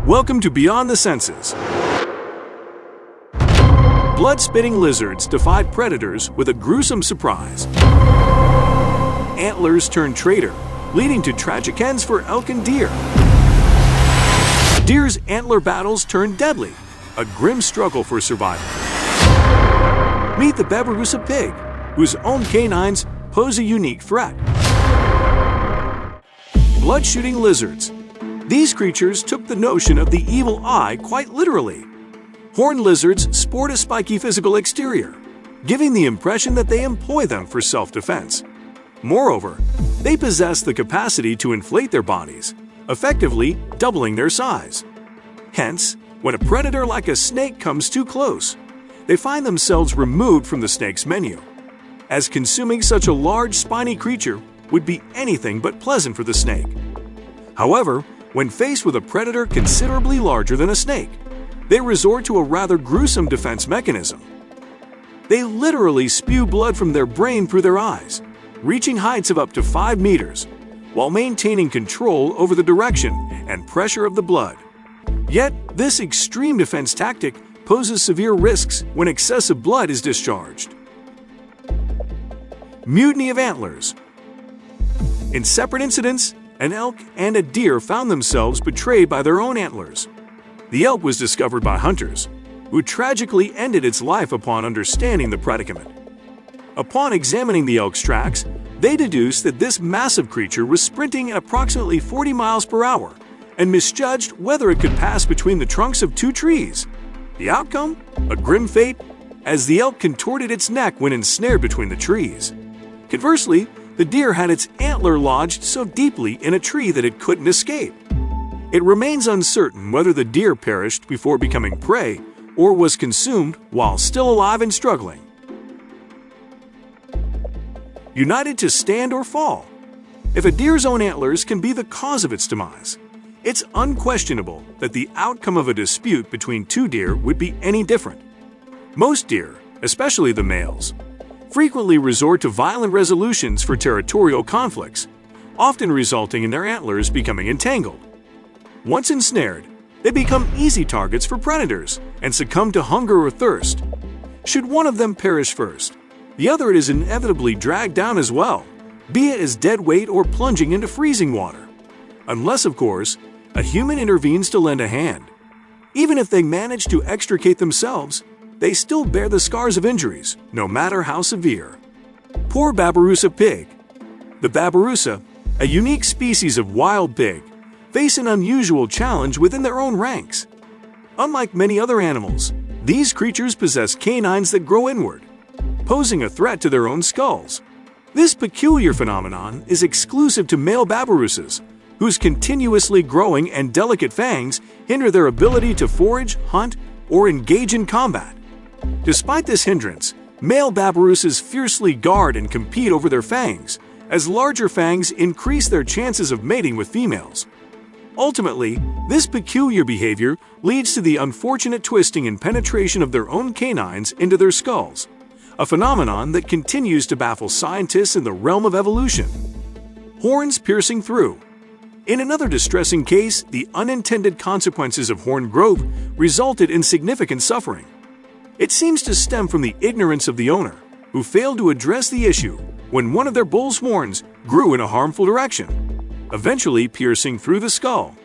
Welcome to Beyond the Senses. Blood-spitting lizards defied predators with a gruesome surprise. Antlers turned traitor, leading to tragic ends for elk and deer. Deer's antler battles turned deadly, a grim struggle for survival. Meet the Babirusa pig, whose own canines pose a unique threat. Blood-shooting lizards. These creatures took the notion of the evil eye quite literally. Horned lizards sport a spiky physical exterior, giving the impression that they employ them for self-defense. Moreover, they possess the capacity to inflate their bodies, effectively doubling their size. Hence, when a predator like a snake comes too close, they find themselves removed from the snake's menu, as consuming such a large spiny creature would be anything but pleasant for the snake. However, when faced with a predator considerably larger than a snake, they resort to a rather gruesome defense mechanism. They literally spew blood from their brain through their eyes, reaching heights of up to 5 meters, while maintaining control over the direction and pressure of the blood. Yet, this extreme defense tactic poses severe risks when excessive blood is discharged. Mutiny of antlers. In separate incidents, an elk and a deer found themselves betrayed by their own antlers. The elk was discovered by hunters, who tragically ended its life upon understanding the predicament. Upon examining the elk's tracks, they deduced that this massive creature was sprinting at approximately 40 miles per hour and misjudged whether it could pass between the trunks of 2 trees. The outcome? A grim fate, as the elk contorted its neck when ensnared between the trees. Conversely, the deer had its antler lodged so deeply in a tree that it couldn't escape. It remains uncertain whether the deer perished before becoming prey or was consumed while still alive and struggling. United to stand or fall. If a deer's own antlers can be the cause of its demise, it's unquestionable that the outcome of a dispute between 2 deer would be any different. Most deer, especially the males, frequently resort to violent resolutions for territorial conflicts, often resulting in their antlers becoming entangled. Once ensnared, they become easy targets for predators and succumb to hunger or thirst. Should one of them perish first, the other is inevitably dragged down as well, be it as dead weight or plunging into freezing water. Unless, of course, a human intervenes to lend a hand. Even if they manage to extricate themselves, they still bear the scars of injuries, no matter how severe. Poor Babirusa pig. The Babirusa, a unique species of wild pig, face an unusual challenge within their own ranks. Unlike many other animals, these creatures possess canines that grow inward, posing a threat to their own skulls. This peculiar phenomenon is exclusive to male Babirusas, whose continuously growing and delicate fangs hinder their ability to forage, hunt, or engage in combat. Despite this hindrance, male Babirusas fiercely guard and compete over their fangs, as larger fangs increase their chances of mating with females. Ultimately, this peculiar behavior leads to the unfortunate twisting and penetration of their own canines into their skulls, a phenomenon that continues to baffle scientists in the realm of evolution. Horns piercing through. In another distressing case, the unintended consequences of horn growth resulted in significant suffering. It seems to stem from the ignorance of the owner, who failed to address the issue when one of their bull's horns grew in a harmful direction, eventually piercing through the skull.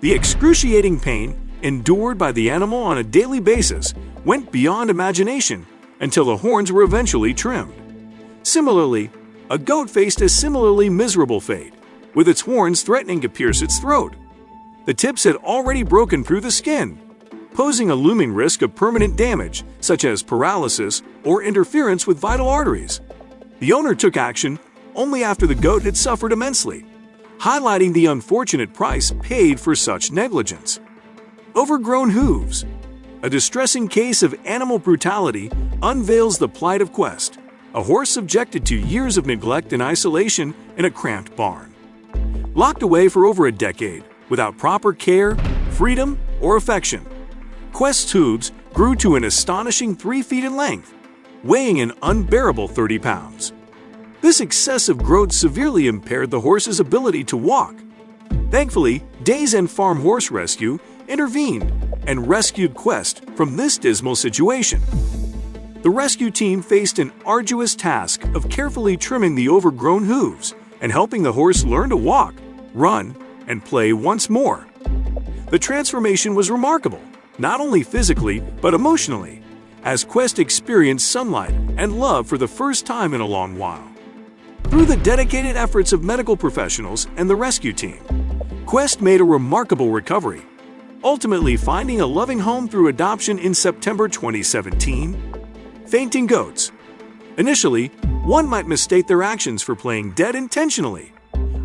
The excruciating pain endured by the animal on a daily basis went beyond imagination until the horns were eventually trimmed. Similarly, a goat faced a similarly miserable fate, with its horns threatening to pierce its throat. The tips had already broken through the skin, posing a looming risk of permanent damage, such as paralysis or interference with vital arteries. The owner took action only after the goat had suffered immensely, highlighting the unfortunate price paid for such negligence. Overgrown hooves. A distressing case of animal brutality unveils the plight of Quest, a horse subjected to years of neglect and isolation in a cramped barn. Locked away for over a decade, without proper care, freedom, or affection, Quest's hooves grew to an astonishing 3 feet in length, weighing an unbearable 30 pounds. This excessive growth severely impaired the horse's ability to walk. Thankfully, Days End Farm Horse Rescue intervened and rescued Quest from this dismal situation. The rescue team faced an arduous task of carefully trimming the overgrown hooves and helping the horse learn to walk, run, and play once more. The transformation was remarkable, not only physically but emotionally, as Quest experienced sunlight and love for the first time in a long while. Through the dedicated efforts of medical professionals and the rescue team, Quest made a remarkable recovery, ultimately finding a loving home through adoption in September 2017. Fainting goats. Initially, one might mistake their actions for playing dead intentionally.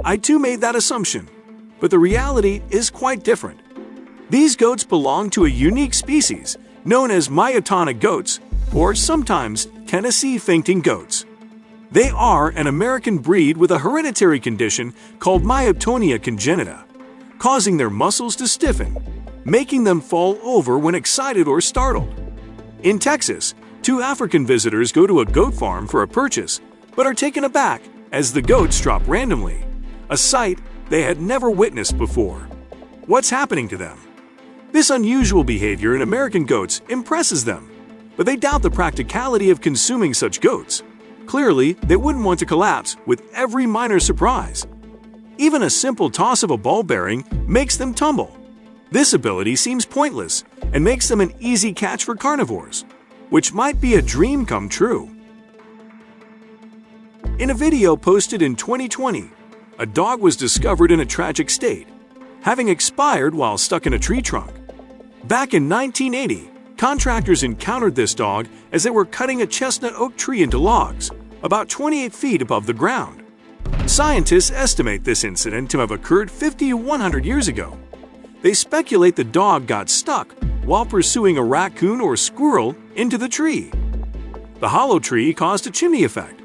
I too made that assumption, but the reality is quite different. These goats belong to a unique species known as myotonic goats, or sometimes Tennessee fainting goats. They are an American breed with a hereditary condition called myotonia congenita, causing their muscles to stiffen, making them fall over when excited or startled. In Texas, two African visitors go to a goat farm for a purchase, but are taken aback as the goats drop randomly, a sight they had never witnessed before. What's happening to them? This unusual behavior in American goats impresses them, but they doubt the practicality of consuming such goats. Clearly, they wouldn't want to collapse with every minor surprise. Even a simple toss of a ball bearing makes them tumble. This ability seems pointless and makes them an easy catch for carnivores, which might be a dream come true. In a video posted in 2020, a dog was discovered in a tragic state, having expired while stuck in a tree trunk. Back in 1980, contractors encountered this dog as they were cutting a chestnut oak tree into logs, about 28 feet above the ground. Scientists estimate this incident to have occurred 50 to 100 years ago. They speculate the dog got stuck while pursuing a raccoon or squirrel into the tree. The hollow tree caused a chimney effect,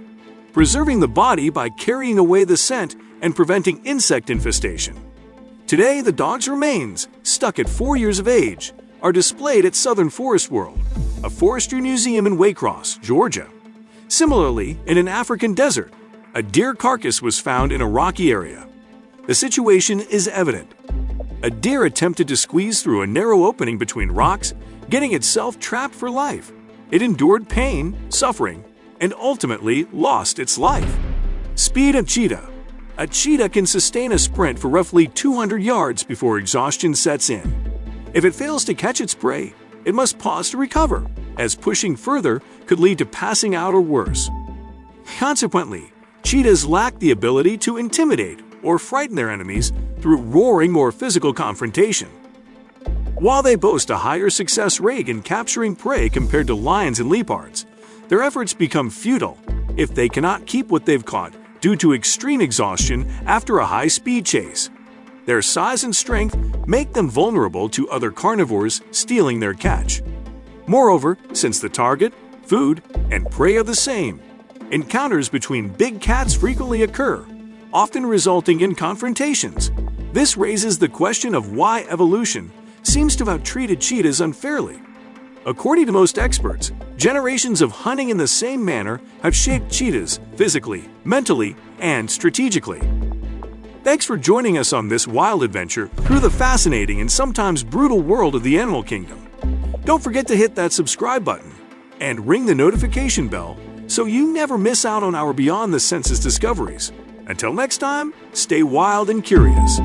preserving the body by carrying away the scent and preventing insect infestation. Today, the dog's remains, stuck at 4 years of age, are displayed at Southern Forest World, a forestry museum in Waycross, Georgia. Similarly, in an African desert, a deer carcass was found in a rocky area. The situation is evident. A deer attempted to squeeze through a narrow opening between rocks, getting itself trapped for life. It endured pain, suffering, and ultimately lost its life. Speed of cheetah. A cheetah can sustain a sprint for roughly 200 yards before exhaustion sets in. If it fails to catch its prey, it must pause to recover, as pushing further could lead to passing out or worse. Consequently, cheetahs lack the ability to intimidate or frighten their enemies through roaring or physical confrontation. While they boast a higher success rate in capturing prey compared to lions and leopards, their efforts become futile if they cannot keep what they've caught due to extreme exhaustion after a high-speed chase. Their size and strength make them vulnerable to other carnivores stealing their catch. Moreover, since the target, food, and prey are the same, encounters between big cats frequently occur, often resulting in confrontations. This raises the question of why evolution seems to have treated cheetahs unfairly. According to most experts, generations of hunting in the same manner have shaped cheetahs physically, mentally, and strategically. Thanks for joining us on this wild adventure through the fascinating and sometimes brutal world of the animal kingdom. Don't forget to hit that subscribe button and ring the notification bell so you never miss out on our Beyond the Senses discoveries. Until next time, stay wild and curious.